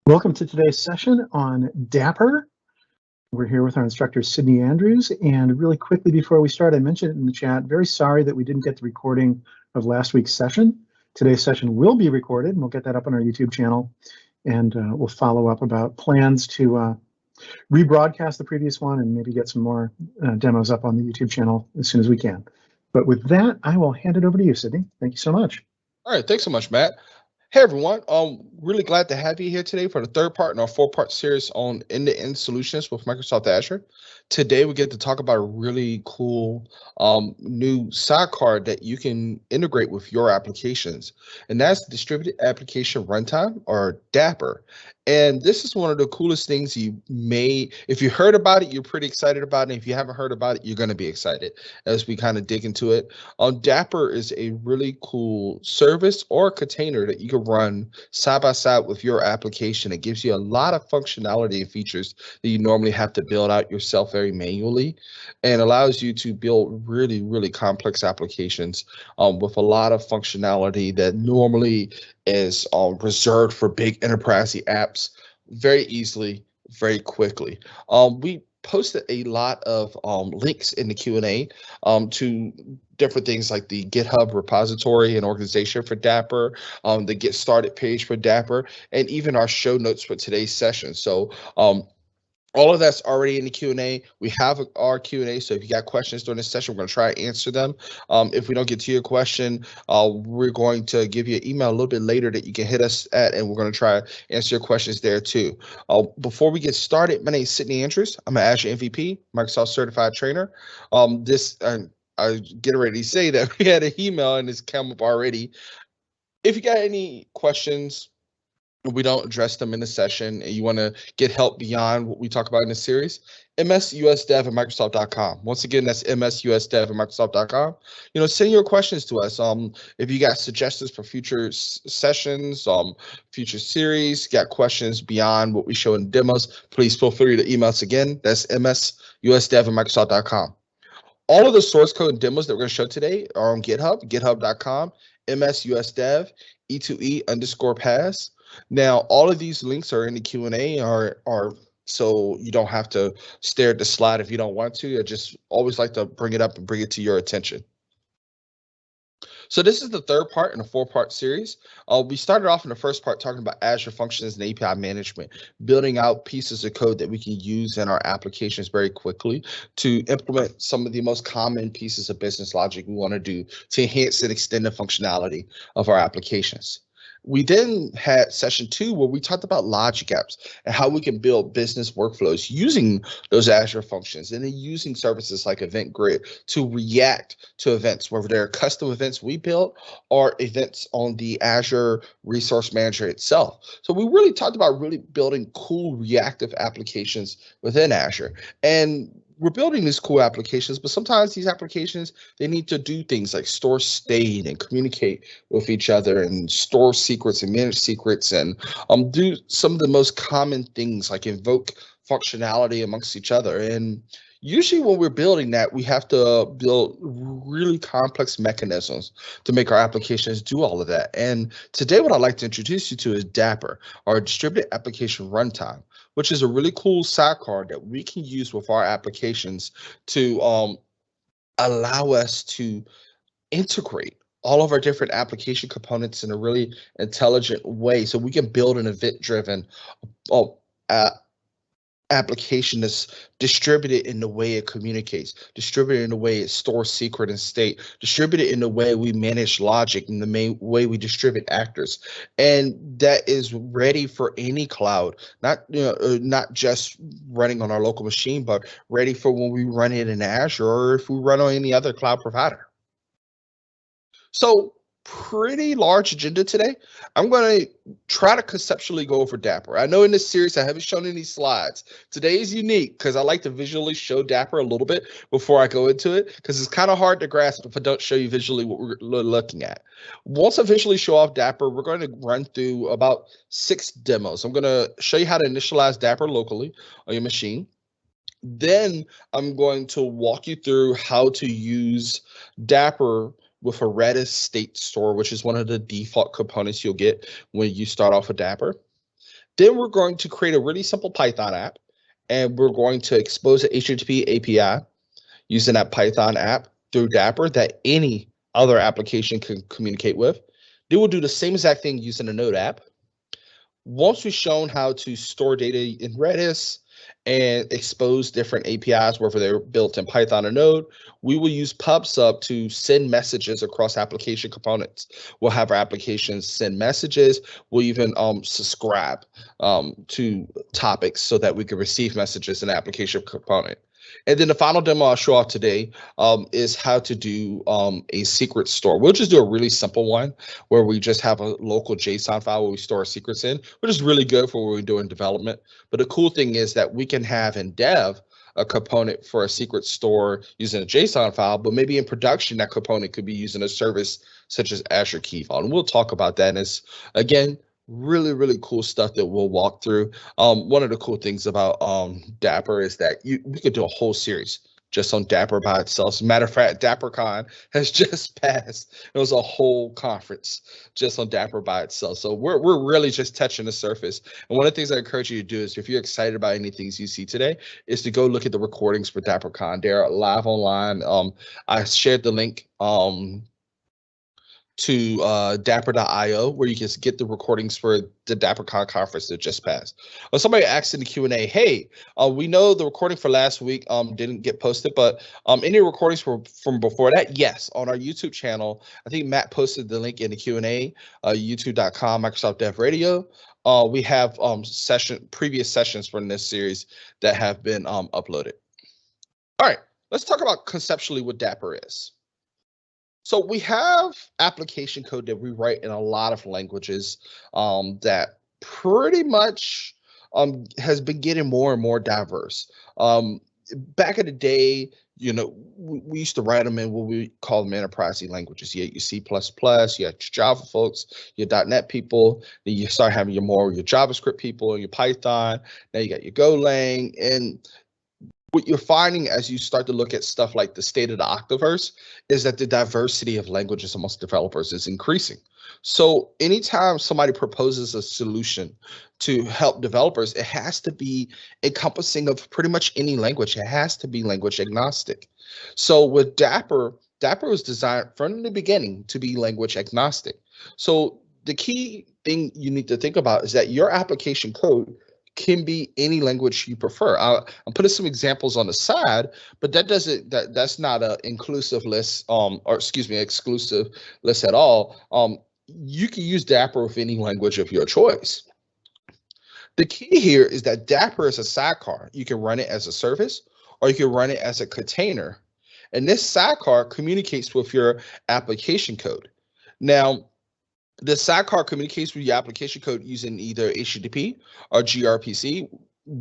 Welcome to today's session on Dapr. We're here with our instructor, Sydney Andrews. And really quickly before we start, I mentioned it in the chat, very sorry that we didn't get the recording of last week's session. Today's session will be recorded, and we'll get that up on our YouTube channel. And we'll follow up about plans to rebroadcast the previous one and maybe get some more demos up on the YouTube channel as soon as we can. But with that, I will hand it over to you, Sydney. Thank you so much. All right, thanks so much, Matt. Hey everyone, really glad to have you here today for the third part in our four-part series on end-to-end solutions with Microsoft Azure. Today we get to talk about a really cool new sidecar that you can integrate with your applications, and that's Distributed Application Runtime, or Dapr. And this is one of the coolest things you may, if you heard about it, you're pretty excited about it. If you haven't heard about it, you're going to be excited as we kind of dig into it. Dapr is a really cool service or container that you can run side by side with your application. It gives you a lot of functionality and features that you normally have to build out yourself very manually, and allows you to build really, really complex applications with a lot of functionality that normally is reserved for big enterprise apps very easily, very quickly. We posted a lot of links in the Q&A to different things like the GitHub repository and organization for Dapr, the Get Started page for Dapr, and even our show notes for today's session. So all of that's already in the Q&A. We have our Q&A, so if you got questions during this session, we're going to try to answer them. If we don't get to your question, we're going to give you an email a little bit later that you can hit us at, and we're going to try to answer your questions there too. Before we get started, my name is Sydney Andrews. I'm an Azure MVP, Microsoft Certified Trainer. I get ready to say that we had an email and it's come up already. If you got any questions, we don't address them in the session, and you want to get help beyond what we talk about in this series, msusdev@microsoft.com. Once again, that's msusdev@microsoft.com. Send your questions to us. If you got suggestions for future sessions, future series, got questions beyond what we show in demos, please feel free to email us again. That's msusdev@microsoft.com. All of the source code and demos that we're going to show today are on GitHub, github.com, msusdev, e2e_pass. Now, all of these links are in the Q&A, are so you don't have to stare at the slide if you don't want to. I just always like to bring it up and bring it to your attention. So this is the third part in a four-part series. We started off in the first part talking about Azure Functions and API management, building out pieces of code that we can use in our applications very quickly to implement some of the most common pieces of business logic we want to do to enhance and extend the functionality of our applications. We then had session 2 where we talked about logic apps and how we can build business workflows using those Azure functions, and then using services like Event Grid to react to events, whether they're custom events we built or events on the Azure Resource Manager itself. So we really talked about really building cool reactive applications within Azure. And we're building these cool applications, but sometimes these applications, they need to do things like store state and communicate with each other and store secrets and manage secrets, and do some of the most common things like invoke functionality amongst each other. And usually when we're building that, we have to build really complex mechanisms to make our applications do all of that. And today what I'd like to introduce you to is Dapr, our Distributed Application Runtime, which is a really cool sidecar that we can use with our applications to allow us to integrate all of our different application components in a really intelligent way, so we can build an event-driven application that's distributed in the way it communicates, distributed in the way it stores secret and state, distributed in the way we manage logic, and the way we distribute actors, and that is ready for any cloud, not just running on our local machine, but ready for when we run it in Azure or if we run on any other cloud provider. So pretty large agenda today. I'm going to try to conceptually go over Dapr. I know in this series I haven't shown any slides. Today is unique because I like to visually show Dapr a little bit before I go into it, because it's kind of hard to grasp if I don't show you visually what we're looking at. Once I visually show off Dapr, we're going to run through about 6 demos. I'm going to show you how to initialize Dapr locally on your machine. Then I'm going to walk you through how to use Dapr with a Redis state store, which is one of the default components you'll get when you start off with Dapr. Then we're going to create a really simple Python app, and we're going to expose the HTTP API using that Python app through Dapr that any other application can communicate with. Then we'll do the same exact thing using a Node app. Once we've shown how to store data in Redis and expose different APIs, whether they're built in Python or Node, we will use PubSub to send messages across application components. We'll have our applications send messages. We'll even subscribe to topics so that we can receive messages in the application component. And then the final demo I'll show off today is how to do a secret store. We'll just do a really simple one where we just have a local JSON file where we store our secrets in, which is really good for what we're doing development. But the cool thing is that we can have in dev a component for a secret store using a JSON file, but maybe in production, that component could be using a service such as Azure Key Vault. And we'll talk about that. And it's, again, really cool stuff that we'll walk through. One of the cool things about Dapr is that we could do a whole series just on Dapr by itself. As a matter of fact, DapperCon has just passed. It was a whole conference just on Dapr by itself. So we're really just touching the surface. And one of the things I encourage you to do is, if you're excited about any things you see today, is to go look at the recordings for DapperCon. They're live online. I shared the link to Dapr.io, where you can get the recordings for the DapperCon conference that just passed. Well, somebody asked in the Q&A, hey, we know the recording for last week didn't get posted, but any recordings from before that? Yes, on our YouTube channel. I think Matt posted the link in the Q&A, youtube.com, Microsoft Dev Radio. We have previous sessions from this series that have been uploaded. All right, let's talk about conceptually what Dapr is. So we have application code that we write in a lot of languages that pretty much has been getting more and more diverse. Back in the day, we used to write them in what we call them enterprise languages. You had your C++, you had your Java folks, your .NET people. Then you start having your JavaScript people and your Python. Now you got your Golang. And what you're finding as you start to look at stuff like the state of the Octaverse is that the diversity of languages amongst developers is increasing. So anytime somebody proposes a solution to help developers, it has to be encompassing of pretty much any language. It has to be language agnostic. So with Dapr was designed from the beginning to be language agnostic. So the key thing you need to think about is that your application code can be any language you prefer. I'm putting some examples on the side, but that's not an inclusive list, exclusive list at all. You can use Dapr with any language of your choice. The key here is that Dapr is a sidecar. You can run it as a service, or you can run it as a container. And this sidecar communicates with your application code. Now, the sidecar communicates with your application code using either HTTP or gRPC,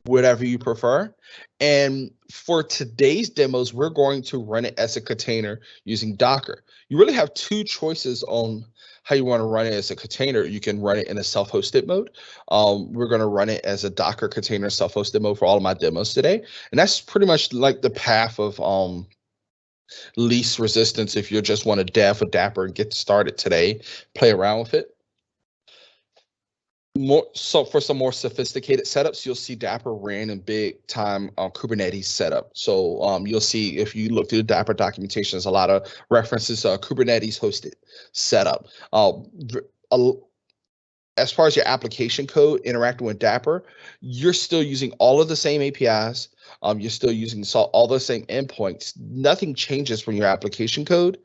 whatever you prefer. And for today's demos, we're going to run it as a container using Docker. You really have two choices on how you want to run it as a container. You can run it in a self-hosted mode. We're going to run it as a Docker container self-hosted mode for all of my demos today. And that's pretty much like the path of least resistance if you just want to dev a Dapr and get started today, play around with it. So for some more sophisticated setups, you'll see Dapr ran in big time Kubernetes setup. So you'll see, if you look through the Dapr documentation, there's a lot of references to Kubernetes hosted setup. As far as your application code interacting with Dapr, you're still using all of the same APIs. You're still using all the same endpoints. Nothing changes from your application code.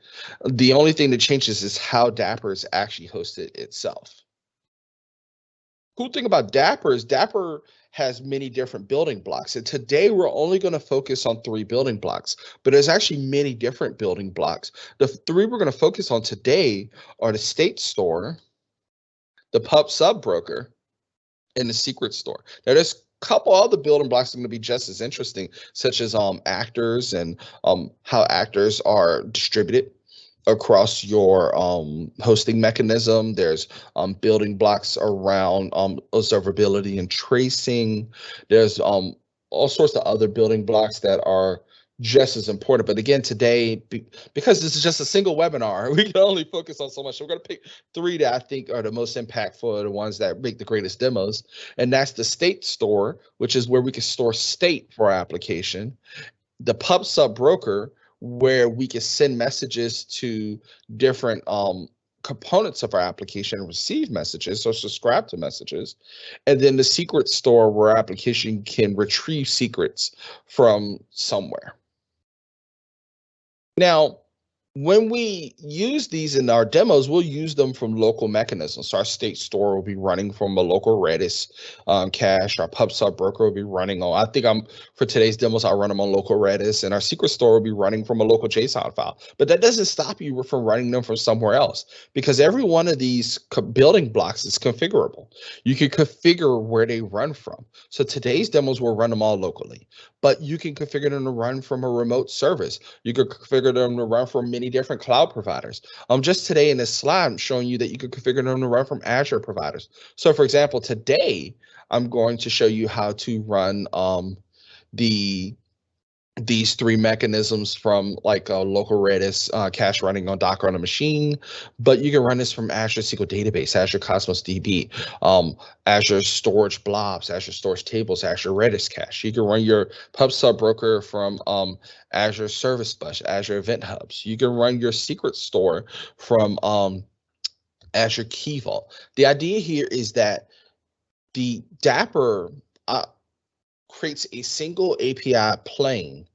The only thing that changes is how Dapr is actually hosted itself. Cool thing about Dapr is Dapr has many different building blocks. And today we're only going to focus on 3 building blocks, but there's actually many different building blocks. The 3 we're going to focus on today are the state store, the pub sub broker, and the secret store. Now there's a couple other building blocks that are going to be just as interesting, such as actors and how actors are distributed across your hosting mechanism. There's building blocks around observability and tracing. There's all sorts of other building blocks that are just as important. But again, today, because this is just a single webinar, we can only focus on so much. So we're going to pick 3 that I think are the most impactful, the ones that make the greatest demos. And that's the state store, which is where we can store state for our application. The pub sub broker, where we can send messages to different components of our application and receive messages or subscribe to messages. And then the secret store, where our application can retrieve secrets from somewhere. Now, when we use these in our demos, we'll use them from local mechanisms. So our state store will be running from a local Redis cache. Our pub sub broker will be running on, I think for today's demos, I'll run them on local Redis, and our secret store will be running from a local JSON file. But that doesn't stop you from running them from somewhere else, because every one of these building blocks is configurable. You can configure where they run from. So today's demos will run them all locally, but you can configure them to run from a remote service. You could configure them to run from many different cloud providers. Just today in this slide, I'm showing you that you could configure them to run from Azure providers. So for example, today, I'm going to show you how to run these 3 mechanisms from like a local Redis cache running on Docker on a machine, but you can run this from Azure SQL Database, Azure Cosmos DB, Azure Storage Blobs, Azure Storage Tables, Azure Redis Cache. You can run your pub sub broker from Azure Service Bus, Azure Event Hubs. You can run your secret store from Azure Key Vault. The idea here is that the Dapr creates a single API plane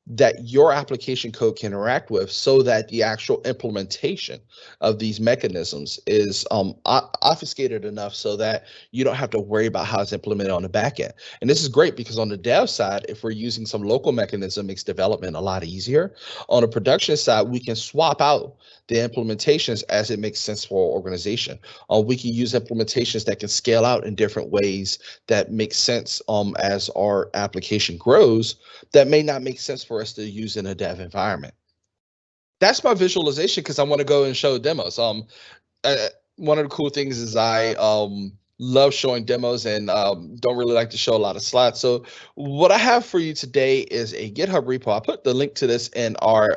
that your application code can interact with, so that the actual implementation of these mechanisms is obfuscated enough so that you don't have to worry about how it's implemented on the back end. And this is great because on the dev side, if we're using some local mechanism, it makes development a lot easier. On the production side, we can swap out the implementations as it makes sense for our organization. We can use implementations that can scale out in different ways that make sense as our application grows, that may not make sense for us to use in a dev environment. That's my visualization, because I want to go and show demos. One of the cool things is I love showing demos and don't really like to show a lot of slides. So what I have for you today is a GitHub repo. I'll put the link to this in our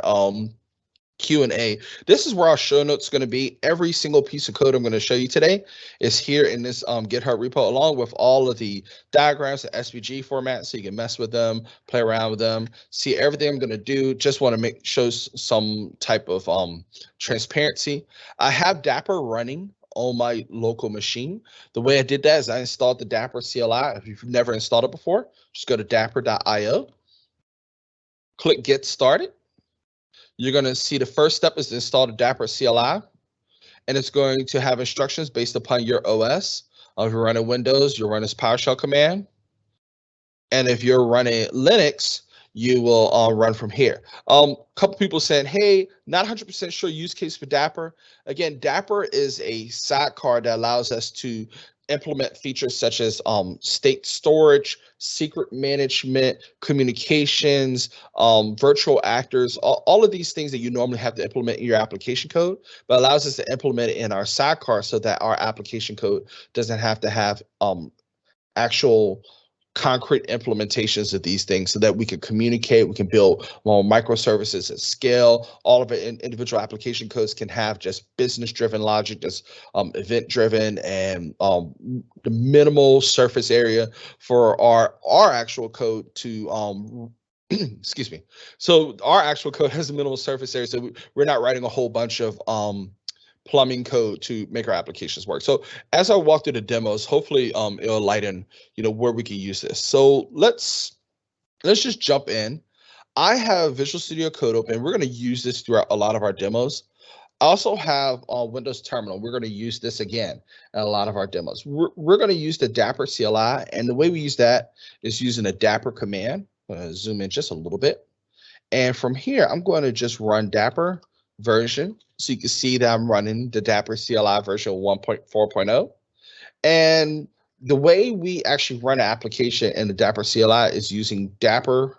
Q&A. This is where our show notes is going to be. Every single piece of code I'm going to show you today is here in this GitHub repo, along with all of the diagrams and SVG format, so you can mess with them, play around with them, see everything I'm going to do. Just want to show some type of transparency. I have Dapr running on my local machine. The way I did that is I installed the Dapper CLI. If you've never installed it before, just go to dapr.io, click Get Started. You're going to see the first step is to install the Dapr CLI, and it's going to have instructions based upon your OS. If you're running Windows, you'll run this PowerShell command. And if you're running Linux, you will run from here. A couple people saying, hey, not 100% sure use case for Dapr. Again, Dapr is a sidecar that allows us to implement features such as state storage, secret management, communications, virtual actors, all of these things that you normally have to implement in your application code, but allows us to implement it in our sidecar so that our application code doesn't have to have actual concrete implementations of these things, so that we can communicate, we can build more microservices at scale. All of it in individual application codes can have just business-driven logic, just event-driven, and the minimal surface area for our actual code to excuse me. So our actual code has a minimal surface area, so we're not writing a whole bunch of plumbing code to make our applications work. So as I walk through the demos, hopefully it'll lighten, where we can use this. So let's just jump in. I have Visual Studio Code open. We're going to use this throughout a lot of our demos. I also have Windows Terminal. We're going to use this again in a lot of our demos. We're going to use the Dapper CLI, and the way we use that is using a Dapper command. I'm going to zoom in just a little bit. And from here, I'm going to just run Dapper version. So you can see that I'm running the Dapr CLI version 1.4.0. And the way we actually run an application in the Dapr CLI is using Dapr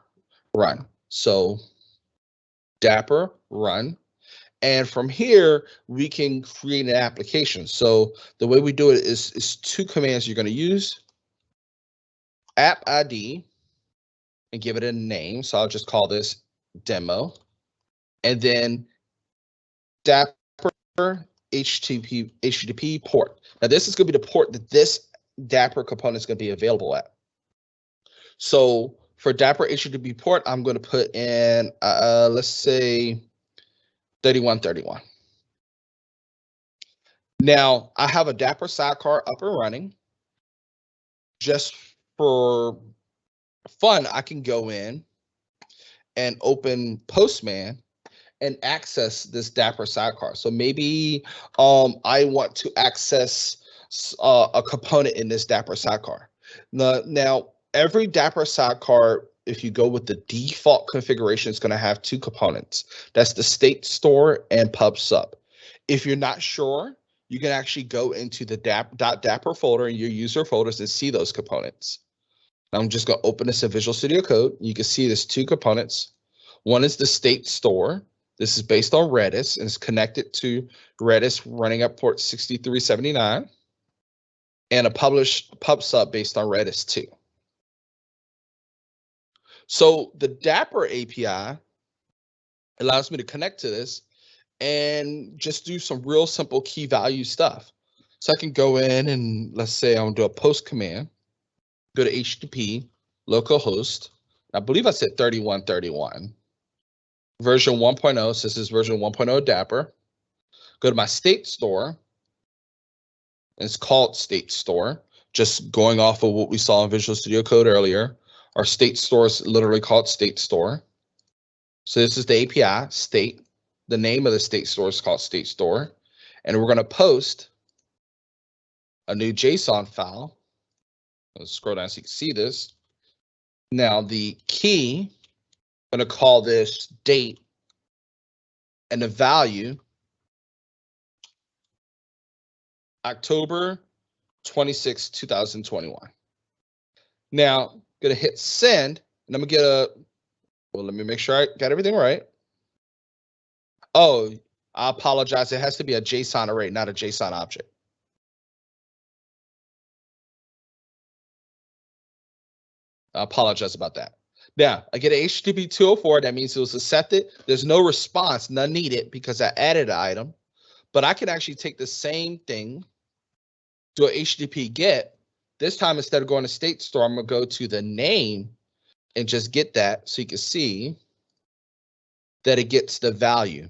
run. So Dapr run. And from here, we can create an application. So the way we do it is 2 commands you're going to use. App ID and give it a name. So I'll just call this demo. And then Dapr HTTP port. Now this is going to be the port that this Dapr component is going to be available at. So for Dapr HTTP port, I'm going to put in, let's say 3131. Now I have a Dapr sidecar up and running. Just for fun, I can go in and open Postman and access this Dapr sidecar. So maybe I want to access a component in this Dapr sidecar. Now, every Dapr sidecar, if you go with the default configuration, it's going to have two components. That's the state store and pub sub. If you're not sure, you can actually go into the .dapr folder in your user folders and see those components. I'm just going to open this in Visual Studio Code. You can see there's two components. One is the state store. This is based on Redis and is connected to Redis running at port 6379, and a published pub sub based on Redis 2. So the Dapr API allows me to connect to this and just do some real simple key value stuff. So I can go in and let's say I'm gonna do a post command, go to HTTP, localhost. I believe I said 3131. Version 1.0, so this is version 1.0 Dapr. Go to my state store. It's called state store, just going off of what we saw in Visual Studio Code earlier. Our state store is literally called state store. So this is the API state. The name of the state store is called state store. And we're going to post a new JSON file. Let's scroll down so you can see this. Now the key, I'm going to call this date, and the value October 26, 2021. Now I'm going to hit send, and I'm going to get a, well, let me make sure I got everything right. Oh, I apologize. It has to be a JSON array, not a JSON object. I apologize about that. Now, I get an HTTP 204. That means it was accepted. There's no response, none needed, because I added an item. But I can actually take the same thing, do a HTTP get. This time, instead of going to state store, I'm going to go to the name and just get that so you can see that it gets the value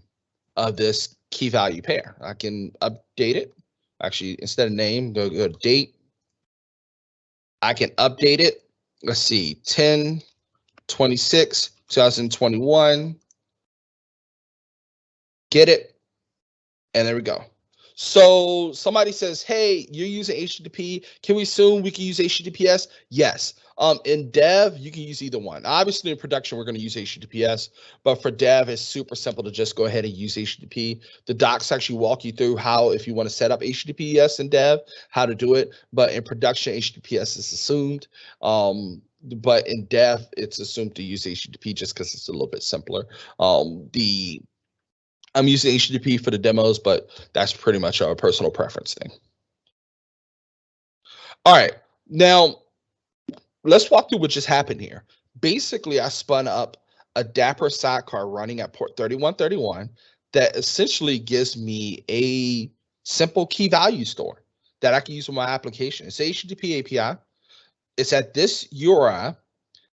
of this key value pair. I can update it. Actually, instead of name, go to date. I can update it. Let's see, 10/26/2021. Get it. And there we go. So somebody says, hey, you're using HTTP. Can we assume we can use HTTPS? Yes. In dev, you can use either one. Obviously, in production, we're going to use HTTPS, but for dev, it's super simple to just go ahead and use HTTP. The docs actually walk you through how, if you want to set up HTTPS in dev, how to do it. But in production, HTTPS is assumed. But in dev, it's assumed to use HTTP just because it's a little bit simpler. I'm using HTTP for the demos, but that's pretty much our personal preference thing. All right, now let's walk through what just happened here. Basically, I spun up a Dapr sidecar running at port 3131 that essentially gives me a simple key value store that I can use in my application. It's a HTTP API. It's at this URI.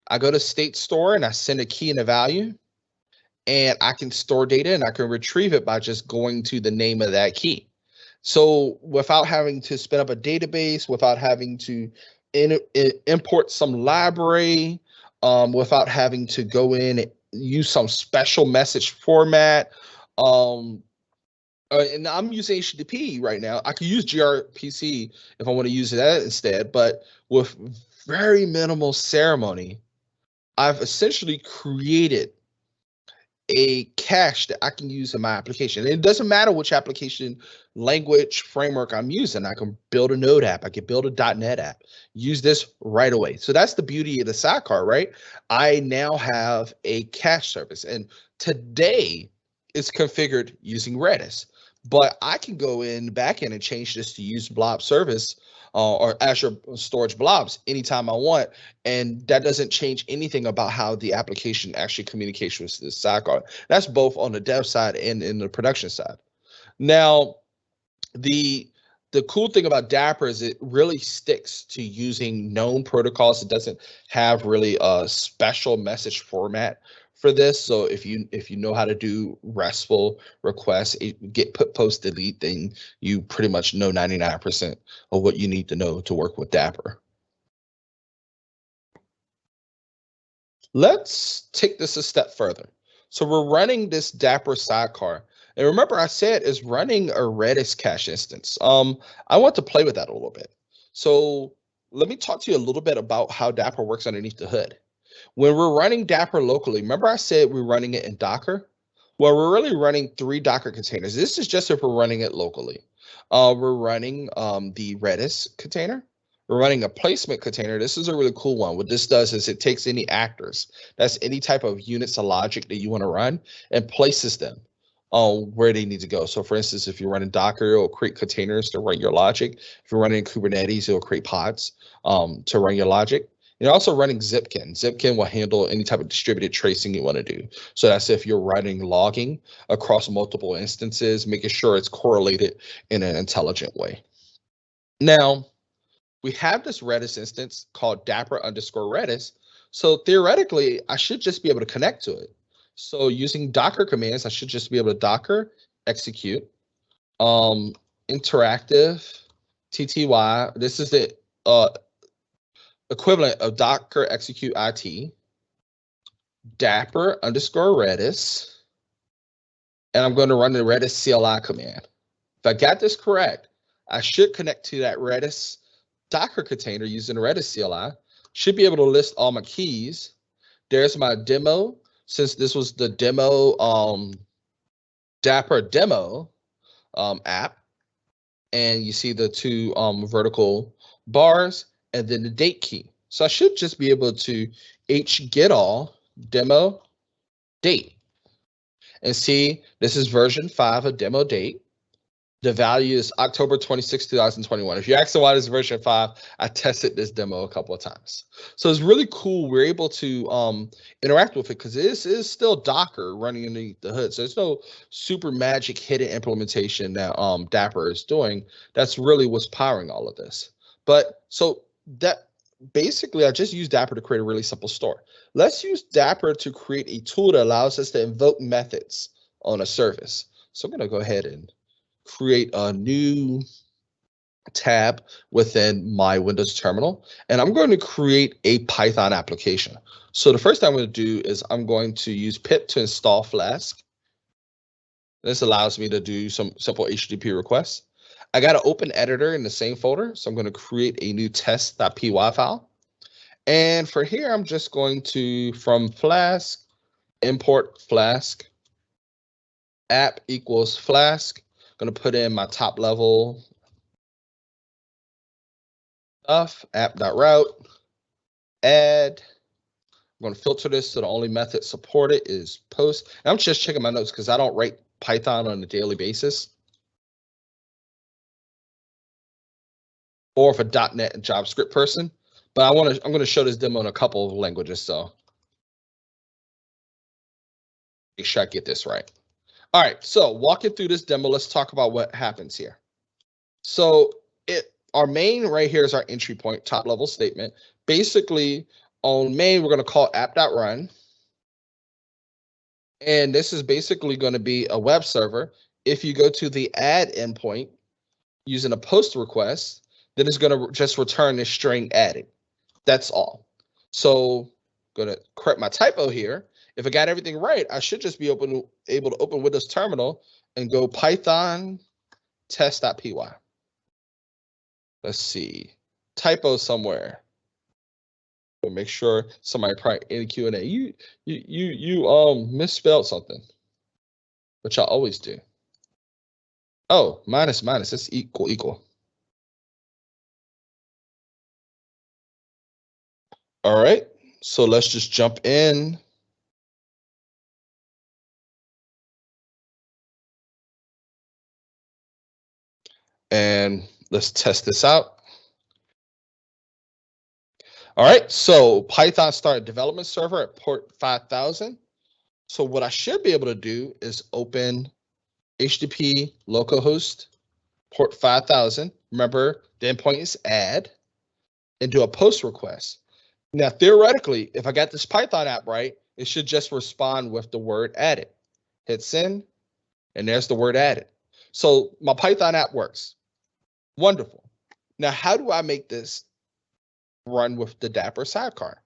I go to state store and I send a key and a value, and I can store data and I can retrieve it by just going to the name of that key. So without having to spin up a database, without having to import some library, without having to go in and use some special message format. And I'm using HTTP right now. I could use gRPC if I want to use that instead, but with very minimal ceremony, I've essentially created a cache that I can use in my application. And it doesn't matter which application language framework I'm using. I can build a Node app. I can build a .NET app. Use this right away. So that's the beauty of the sidecar, right? I now have a cache service, and today it's configured using Redis. but I can go in backend and change this to use blob service or Azure storage blobs anytime I want. And that doesn't change anything about how the application actually communicates with the sidecar. That's both on the dev side and in the production side. Now, the cool thing about Dapr is it really sticks to using known protocols. It doesn't have really a special message format for this. So if you know how to do RESTful requests, get put post delete, then you pretty much know 99% of what you need to know to work with Dapr. Let's take this a step further. So we're running this Dapr sidecar. And remember, I said it's running a Redis cache instance. I want to play with that a little bit. So let me talk to you a little bit about how Dapr works underneath the hood. When we're running Dapr locally, remember I said we're running it in Docker? Well, we're really running 3 Docker containers. This is just if we're running it locally. We're running the Redis container. We're running a placement container. This is a really cool one. What this does is it takes any actors, that's any type of units of logic that you want to run, and places them where they need to go. So for instance, if you're running Docker, it'll create containers to run your logic. If you're running Kubernetes, it'll create pods to run your logic. You're also running Zipkin. Zipkin will handle any type of distributed tracing you want to do. So that's if you're running logging across multiple instances, making sure it's correlated in an intelligent way. Now, we have this Redis instance called Dapr_Redis. So theoretically, I should just be able to connect to it. So using Docker commands, I should just be able to Docker execute interactive TTY. This is the equivalent of Docker execute IT, Dapr_Redis, and I'm going to run the Redis CLI command. If I got this correct, I should connect to that Redis Docker container using the Redis CLI. Should be able to list all my keys. There's my demo. Since this was the demo Dapr demo app, and you see the 2 vertical bars, and then the date key. So I should just be able to get all demo date and see this is version 5 of demo date. The value is October 26, 2021. If you ask me why this is version 5, I tested this demo a couple of times. So it's really cool. We're able to interact with it because this is still Docker running underneath the hood. So there's no super magic hidden implementation that Dapr is doing. That's really what's powering all of this. But so that basically, I just used Dapr to create a really simple store. Let's use Dapr to create a tool that allows us to invoke methods on a service. So I'm going to go ahead and create a new tab within my Windows terminal, and I'm going to create a Python application. So the first thing I'm going to do is I'm going to use pip to install Flask. This allows me to do some simple HTTP requests. I got an open editor in the same folder, so I'm going to create a new test.py file. And for here, I'm just going to, from Flask, import Flask, app equals Flask. I'm going to put in my top level stuff, app.route, add. I'm going to filter this so the only method supported is post. And I'm just checking my notes because I don't write Python on a daily basis. Or if a .NET and JavaScript person, but I'm going to show this demo in a couple of languages, so make sure I get this right. All right, so walking through this demo, let's talk about what happens here. So our main right here is our entry point, top level statement. Basically, on main, we're going to call app.run. And this is basically going to be a web server. If you go to the add endpoint using a post request, then it's going to just return this string added. That's all. So I'm going to correct my typo here. If I got everything right, I should just be able to open Windows Terminal and go Python test.py. Let's see, typo somewhere. We'll make sure somebody probably in the Q&A. You misspelled something, which I always do. Oh, minus, that's equal. All right, so let's just jump in. And let's test this out. All right, so Python start development server at port 5000. So what I should be able to do is open HTTP localhost port 5000. Remember, the endpoint is add, and do a post request. Now, theoretically, if I got this Python app right, it should just respond with the word added. Hit send, and there's the word added. So my Python app works. Wonderful. Now, how do I make this run with the Dapr sidecar?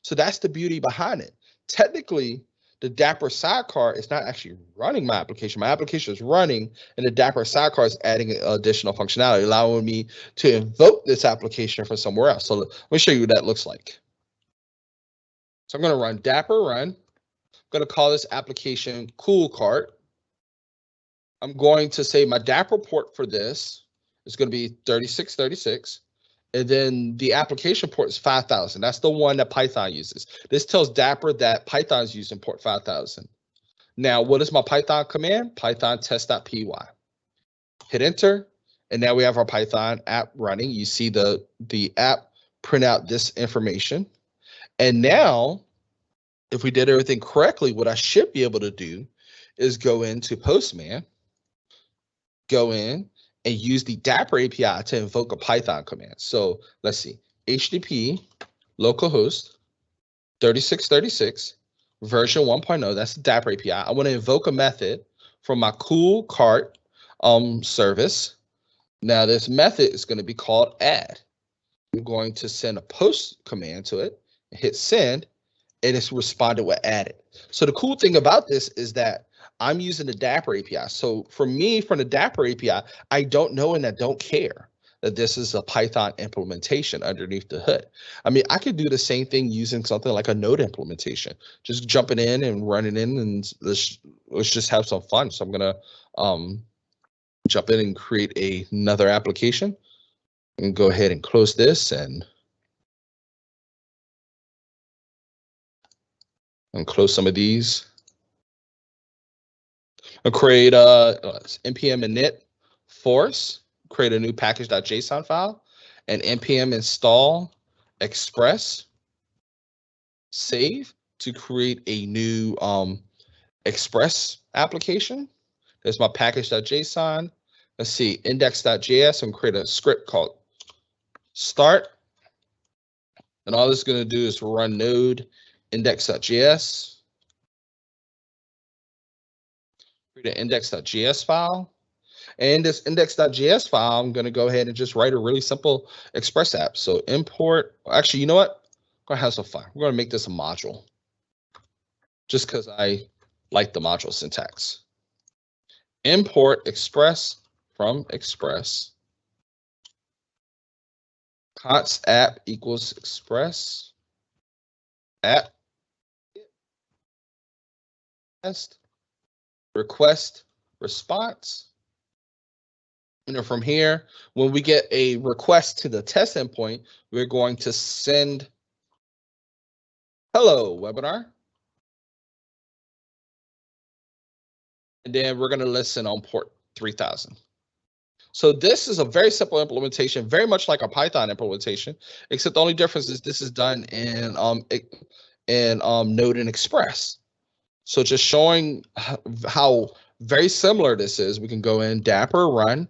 So that's the beauty behind it. Technically, the Dapr sidecar is not actually running my application. My application is running, and the Dapr sidecar is adding additional functionality, allowing me to invoke this application from somewhere else. So let me show you what that looks like. So I'm going to run Dapr run. I'm going to call this application cool cart. I'm going to say my Dapr port for this is going to be 3636. And then the application port is 5000. That's the one that Python uses. This tells Dapr that Python is using port 5000. Now, what is my Python command? Python test.py. Hit enter, and now we have our Python app running. You see the app print out this information. And now, if we did everything correctly, what I should be able to do is go into Postman, go in, and use the Dapr API to invoke a Python command. So let's see, HTTP localhost 3636 version 1.0. That's the Dapr API. I want to invoke a method from my cool cart service. Now this method is going to be called add. I'm going to send a post command to it, hit send, and it's responded with added. So the cool thing about this is that I'm using the Dapr API. So for me, from the Dapr API, I don't know and I don't care that this is a Python implementation underneath the hood. I mean, I could do the same thing using something like a Node implementation, just jumping in and running in, and let's just have some fun. So I'm gonna jump in and create another application, and go ahead and close this and close some of these. I'll create npm init force, create a new package.json file, and npm install express, save to create a new express application. There's my package.json. Let's see, index.js, and create a script called start. And all this is going to do is run node index.js. Create an index.js file. And this index.js file, I'm going to go ahead and just write a really simple Express app. So import, actually, you know what? I'm going to have some fun. We're going to make this a module just because I like the module syntax. Import Express from Express. Const app equals Express app test request response. You know, from here, when we get a request to the test endpoint, we're going to send hello webinar. And then we're going to listen on port 3000. So this is a very simple implementation, very much like a Python implementation, except the only difference is this is done in Node and Express. So just showing how very similar this is, we can go in Dapr run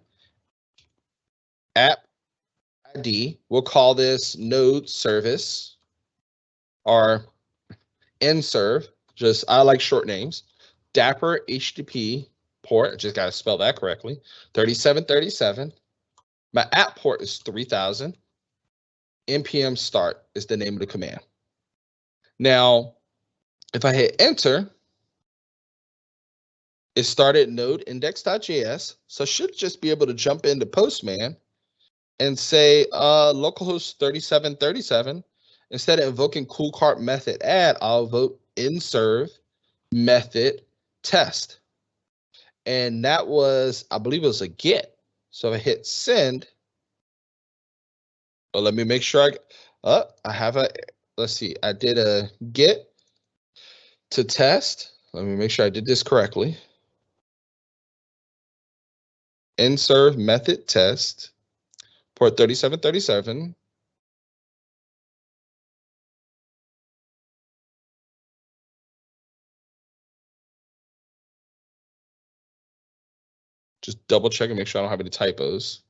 app ID. We'll call this node service or nserve. Just I like short names. Dapr HTTP port. I just got to spell that correctly. 3737. My app port is 3000. npm start is the name of the command. Now, if I hit enter, it started node index.js. So I should just be able to jump into Postman and say localhost 3737. Instead of invoking cool cart method add, I'll invoke nserve method test. And that was, I believe it was a get. So I hit send. But let me make sure I have a, let's see, I did a get to test. Let me make sure I did this correctly. inserve method test, port 3737. Just double check and make sure I don't have any typos.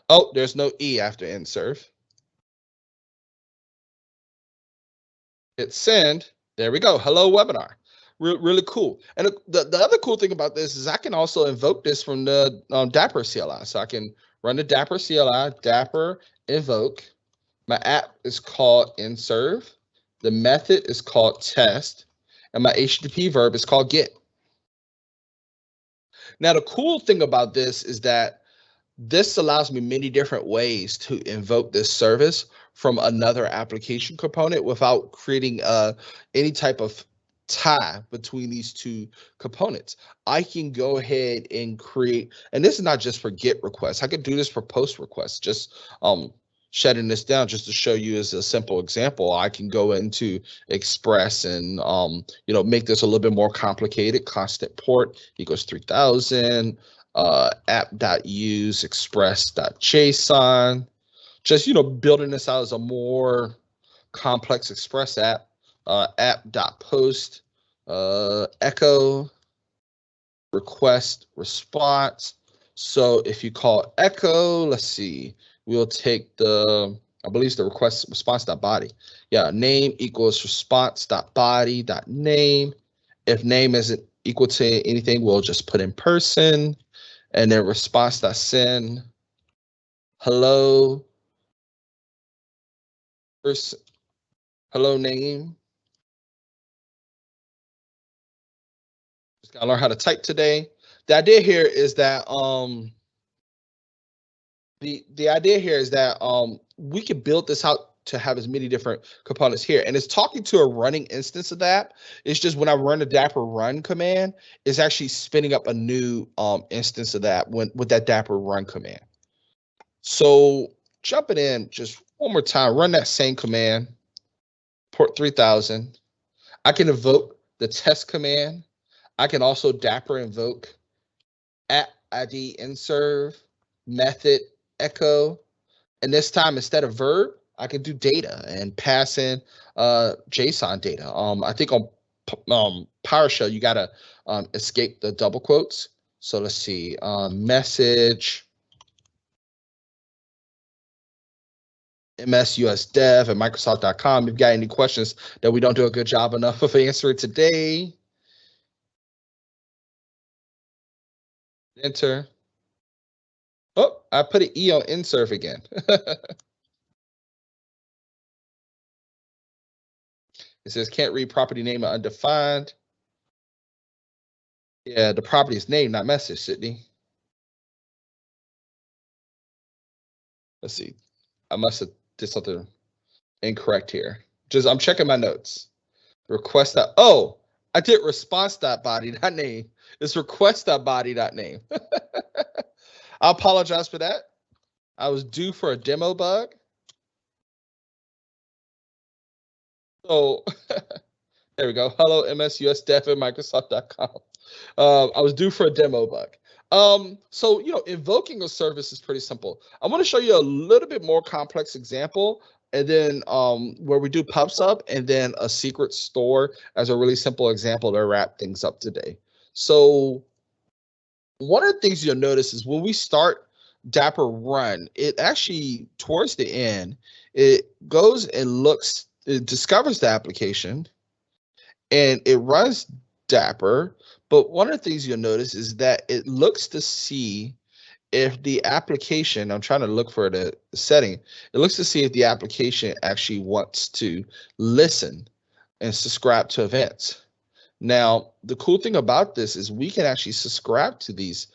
Oh, there's no E after inserve. Hit send. There we go. Hello webinar. Really cool. And the other cool thing about this is I can also invoke this from the Dapr CLI. So I can run the Dapr CLI, Dapr invoke. My app is called inserve. The method is called test. And my HTTP verb is called get. Now, the cool thing about this is that this allows me many different ways to invoke this service from another application component without creating any type of tie between these two components. I can go ahead and create, and this is not just for GET requests. I could do this for POST requests. Just shutting this down just to show you as a simple example. I can go into Express and make this a little bit more complicated. Constant port equals 3000. App.use express.json. Just building this out as a more complex Express app. App.post echo request response. So if you call echo, let's see, we'll take I believe it's the request response.body. Yeah, name equals response.body.name. If name isn't equal to anything, we'll just put in person. And then response.send hello person, hello name. Just gotta learn how to type today. The idea here is that we can build this out to have as many different components here. And it's talking to a running instance of that. It's just when I run the Dapr run command, it's actually spinning up a new instance of that with that Dapr run command. So jumping in just one more time, run that same command, port 3000. I can invoke the test command. I can also Dapr invoke app ID inserve method echo. And this time, instead of verb, I can do data and pass in JSON data. I think on PowerShell, you gotta escape the double quotes. So let's see, message msusdev at microsoft.com. If you've got any questions that we don't do a good job enough of answering today, enter. Oh, I put an E on inserve again. It says can't read property name or undefined. Yeah, the property is name, not message, Sydney. Let's see. I must have did something incorrect here. I'm checking my notes. Request that. Oh, I did response.body.name. It's request.body.name. I apologize for that. I was due for a demo bug. So there we go. Hello, msusdev at microsoft.com. I was due for a demo bug. So, invoking a service is pretty simple. I want to show you a little bit more complex example, and then where we do pub/sub, and then a secret store as a really simple example to wrap things up today. So one of the things you'll notice is when we start Dapr run, it actually, towards the end, it goes and looks, it discovers the application, and it runs Dapr. But one of the things you'll notice is that it looks to see if the application, I'm trying to look for the setting, it looks to see if the application actually wants to listen and subscribe to events. Now, the cool thing about this is we can actually subscribe to these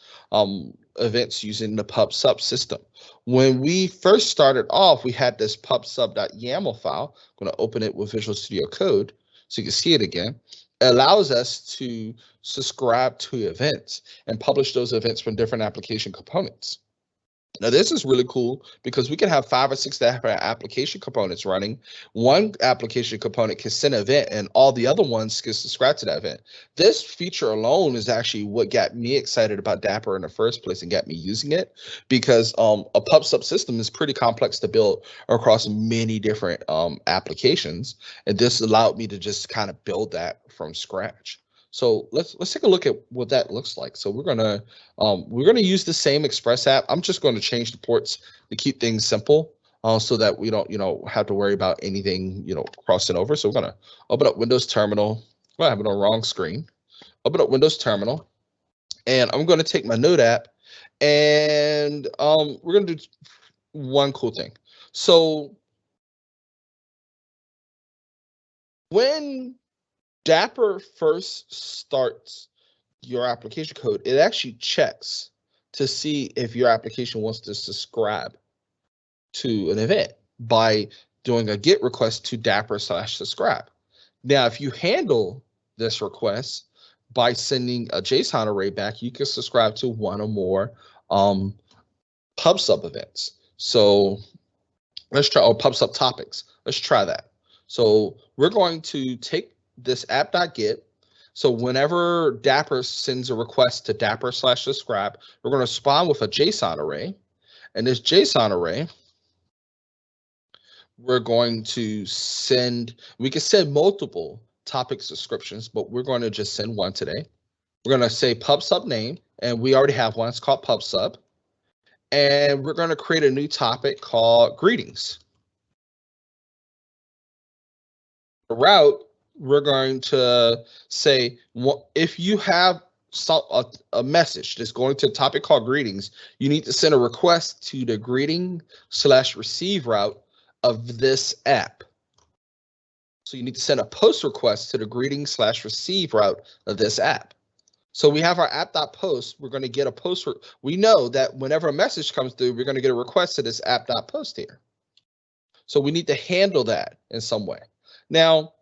events using the pub/sub system. When we first started off, we had this pub/sub.yaml file. I'm going to open it with Visual Studio Code so you can see it again. It allows us to subscribe to events and publish those events from different application components. Now, this is really cool because we can have 5 or 6 different application components running. One application component can send an event and all the other ones can subscribe to that event. This feature alone is actually what got me excited about Dapr in the first place and got me using it, because a pub sub system is pretty complex to build across many different applications. And this allowed me to just kind of build that from scratch. So let's take a look at what that looks like. So we're gonna use the same Express app. I'm just going to change the ports to keep things simple, so that we don't have to worry about anything crossing over. So we're gonna open up Windows Terminal. I have it on the wrong screen. Open up Windows Terminal, and I'm going to take my Node app, and we're gonna do one cool thing. So when Dapr first starts your application code, it actually checks to see if your application wants to subscribe to an event by doing a GET request to Dapr/subscribe. Now, if you handle this request by sending a JSON array back, you can subscribe to one or more pub sub events. So let's try, or pub sub topics. Let's try that. So we're going to take this app.get. So whenever Dapr sends a request to Dapr/subscribe, we're going to spawn with a JSON array. And this JSON array, we're going to send, we can send multiple topic descriptions, but we're going to just send one today. We're going to say pub sub name, and we already have one. It's called pub sub. And we're going to create a new topic called greetings. The route, we're going to say, if you have a message that's going to a topic called greetings, you need to send a request to the greeting/receive route of this app. So you need to send a post request to the greeting/receive route of this app. So we have our app.post. We're going to get a post. We know that whenever a message comes through, we're going to get a request to this app.post here. So we need to handle that in some way. Now,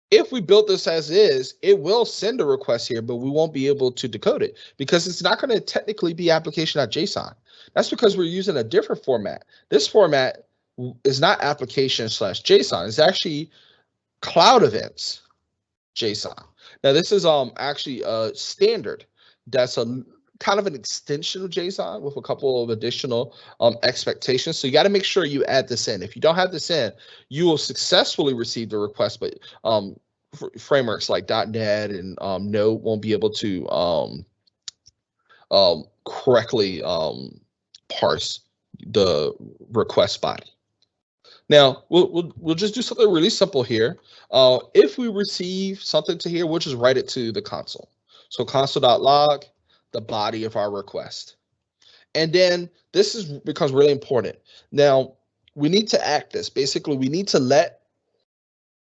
if we build this as is, it will send a request here, but we won't be able to decode it because it's not going to technically be application.json. That's because we're using a different format. This format is not application/JSON. It's actually cloud events JSON. Now, this is actually a standard that's a kind of an extension of JSON with a couple of additional expectations. So you got to make sure you add this in. If you don't have this in, you will successfully receive the request, but frameworks like .NET and Node won't be able to correctly parse the request body. Now, we'll just do something really simple here. If we receive something to here, we'll just write it to the console. So console.log, the body of our request. And then this becomes really important. Now, we need to act this. Basically, we need to let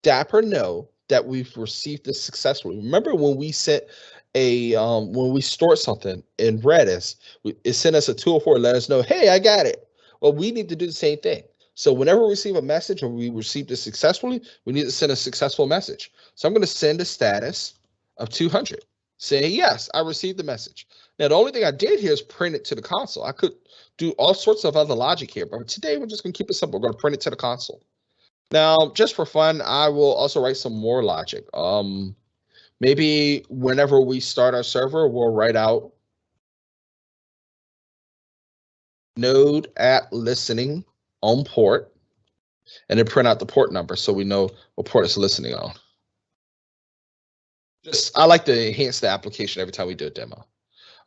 Dapr know that we've received this successfully. Remember when we sent when we stored something in Redis, it sent us a 204 to let us know, hey, I got it. Well, we need to do the same thing. So whenever we receive a message or we received it successfully, we need to send a successful message. So I'm going to send a status of 200. Say, yes, I received the message. Now, the only thing I did here is print it to the console. I could do all sorts of other logic here, but today we're just going to keep it simple. We're going to print it to the console. Now, just for fun, I will also write some more logic. Maybe whenever we start our server, we'll write out node at listening on port, and then print out the port number so we know what port it's listening on. I like to enhance the application every time we do a demo.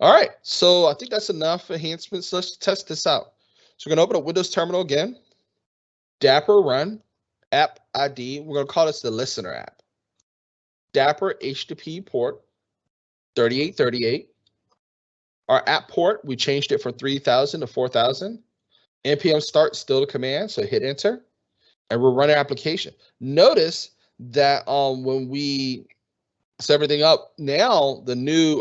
All right, so I think that's enough enhancements. Let's test this out. So we're going to open up Windows Terminal again. Dapr run app ID. We're going to call this the listener app. Dapr HTTP port 3838. Our app port, we changed it from 3000 to 4000. npm start still the command, so hit enter, and we're running application. Notice that when we set everything up, now the new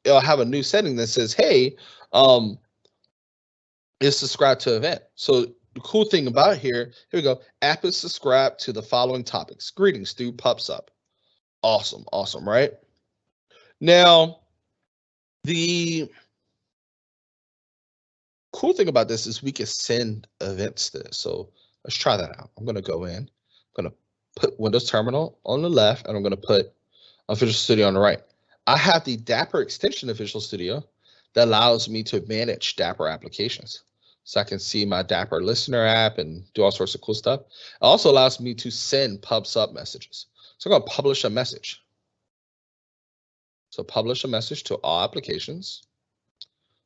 it'll have a new setting that says, hey, is subscribed to event. So the cool thing about here we go, app is subscribed to the following topics. Greetings through pub sub. Awesome, awesome, right? Now, the cool thing about this is we can send events to this. So let's try that out. I'm going to go in. I'm going to put Windows Terminal on the left, and I'm going to put Visual Studio on the right. I have the Dapr extension of Visual Studio that allows me to manage Dapr applications. So I can see my Dapr listener app and do all sorts of cool stuff. It also allows me to send pub sub messages. So I'm going to publish a message. So publish a message to all applications.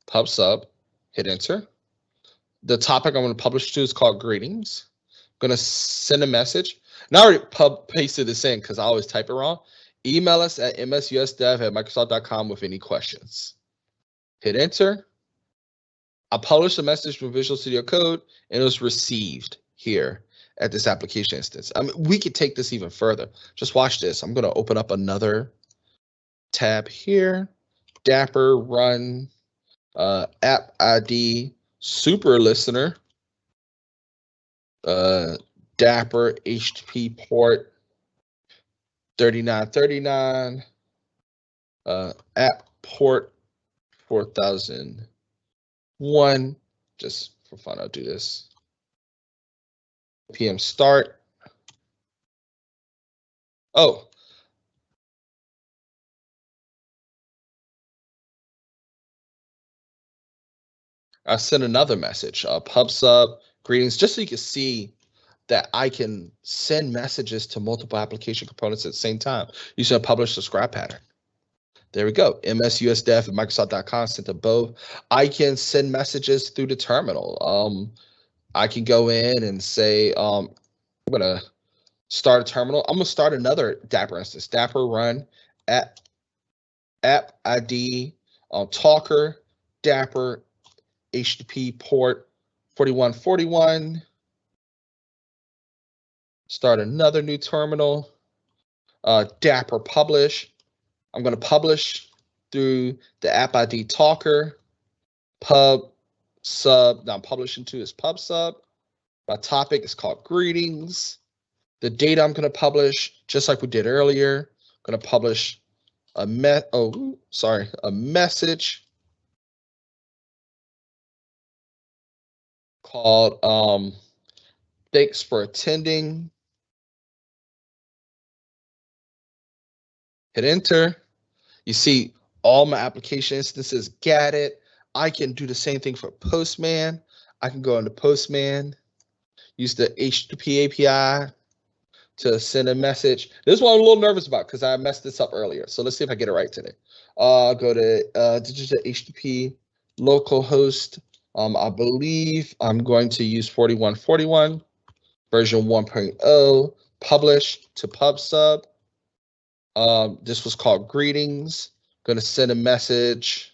Pub sub, hit enter. The topic I'm going to publish to is called greetings. I'm going to send a message. Now I already pasted this in because I always type it wrong. Email us at msusdev@microsoft.com with any questions. Hit enter. I published a message from Visual Studio Code, and it was received here at this application instance. I mean, we could take this even further. Just watch this. I'm going to open up another tab here. Dapr run app ID super listener. Dapr HTTP port 3939. App port 4001. Just for fun, I'll do this. PM start. Oh. I sent another message, pub sub, greetings, just so you can see that I can send messages to multiple application components at the same time using a publish subscribe pattern. There we go. msusdev@microsoft.com sent to both. I can send messages through the terminal. I can go in and say, I'm going to start a terminal. I'm going to start another Dapr instance. Dapr run app ID talker Dapr HTTP port 4141. Start another new terminal. Dapr publish. I'm going to publish through the app ID talker. Pub sub. Now I'm publishing to is pub sub. My topic is called greetings. The data I'm going to publish, just like we did earlier, I'm going to publish a message called thanks for attending. Hit enter. You see all my application instances got it. I can do the same thing for Postman. I can go into Postman, use the HTTP API to send a message. This is what I'm a little nervous about because I messed this up earlier. So let's see if I get it right today. Go to HTTP localhost. I believe I'm going to use 4141, version 1.0, publish to pub sub. This was called greetings. Going to send a message.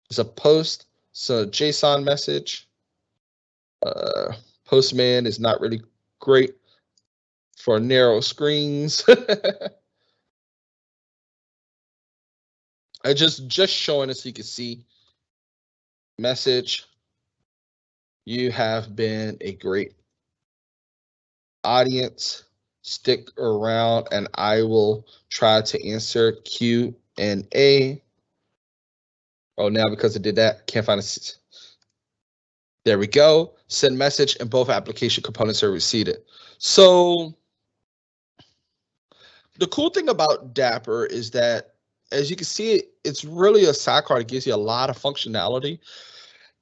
It's a post, so JSON message. Postman is not really great for narrow screens. I just showing it so you can see. Message. You have been a great audience. Stick around and I will try to answer Q&A. Oh, now because I did that, can't find it. There we go. Send message and both application components are received. So the cool thing about Dapr is that, as you can see, it's really a sidecar that gives you a lot of functionality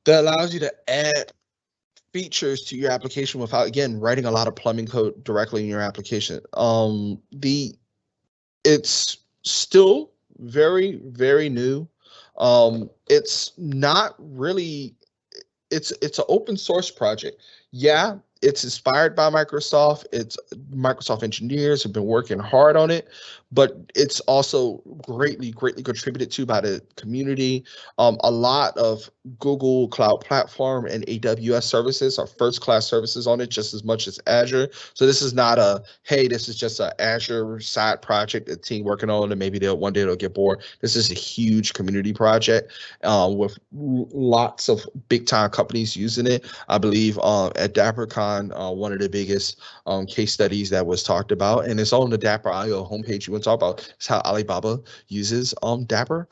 that allows you to add features to your application without, again, writing a lot of plumbing code directly in your application. It's still very, very new. It's not really, it's an open source project. Yeah, it's inspired by Microsoft. It's Microsoft engineers have been working hard on it, but it's also greatly contributed to by the community. A lot of Google Cloud Platform and AWS services are first-class services on it, just as much as Azure. So this is not a, hey, this is just an Azure side project, a team working on it, maybe one day they'll get bored. This is a huge community project with lots of big-time companies using it. I believe at DapperCon, one of the biggest case studies that was talked about, and it's on the Dapr.io homepage. You want to talk about is how Alibaba uses Dapr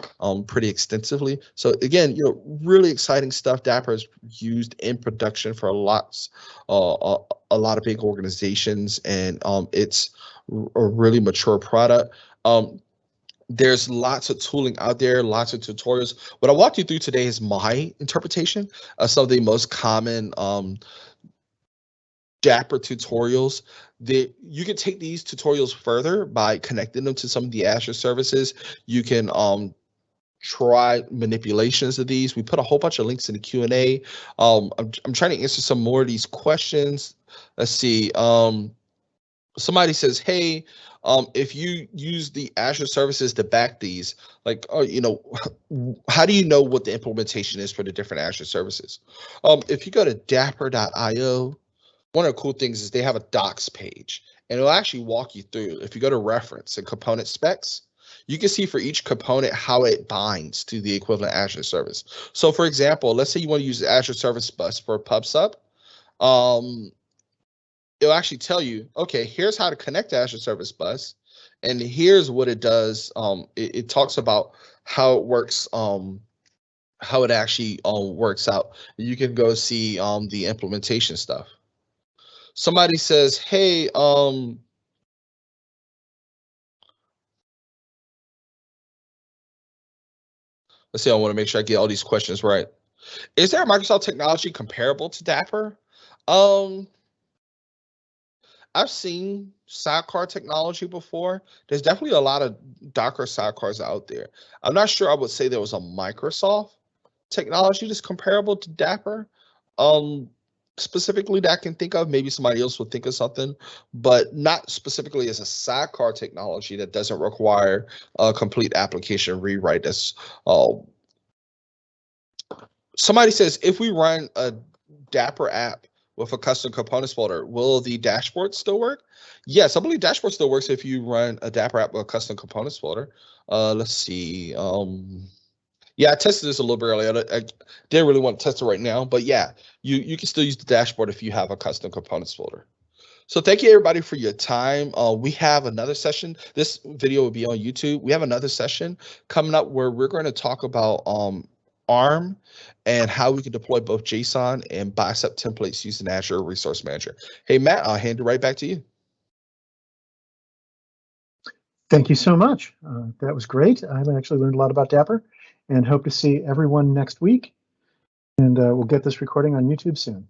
pretty extensively. So again, really really exciting stuff. Dapr is used in production for a lot of big organizations, and it's a really mature product. There's lots of tooling out there, lots of tutorials. What I walked you through today is my interpretation of some of the most common Dapr tutorials. You can take these tutorials further by connecting them to some of the Azure services. You can try manipulations of these. We put a whole bunch of links in the Q&A. I'm trying to answer some more of these questions. Let's see. Somebody says, hey, if you use the Azure services to back these, like, how do you know what the implementation is for the different Azure services? If you go to dapr.io, one of the cool things is they have a docs page, and it'll actually walk you through. If you go to reference and component specs, you can see for each component how it binds to the equivalent Azure service. So for example, let's say you want to use the Azure Service Bus for PubSub. It'll actually tell you, okay, here's how to connect to Azure Service Bus, and here's what it does. It talks about how it works, how it actually works out. You can go see the implementation stuff. Somebody says, hey, let's see, I want to make sure I get all these questions right. Is there a Microsoft technology comparable to Dapr? I've seen sidecar technology before. There's definitely a lot of Docker sidecars out there. I'm not sure I would say there was a Microsoft technology that's comparable to Dapr. Specifically that I can think of. Maybe somebody else would think of something, but not specifically as a sidecar technology that doesn't require a complete application rewrite. That's somebody says, if we run a Dapr app with a custom components folder, will the dashboard still work? Yes, I believe dashboard still works if you run a Dapr app with a custom components folder. Let's see. Yeah, I tested this a little bit earlier. I didn't really want to test it right now, but yeah, you can still use the dashboard if you have a custom components folder. So thank you everybody for your time. We have another session. This video will be on YouTube. We have another session coming up where we're going to talk about ARM and how we can deploy both JSON and bicep templates using Azure Resource Manager. Hey, Matt, I'll hand it right back to you. Thank you so much. That was great. I actually learned a lot about Dapr and hope to see everyone next week. And we'll get this recording on YouTube soon.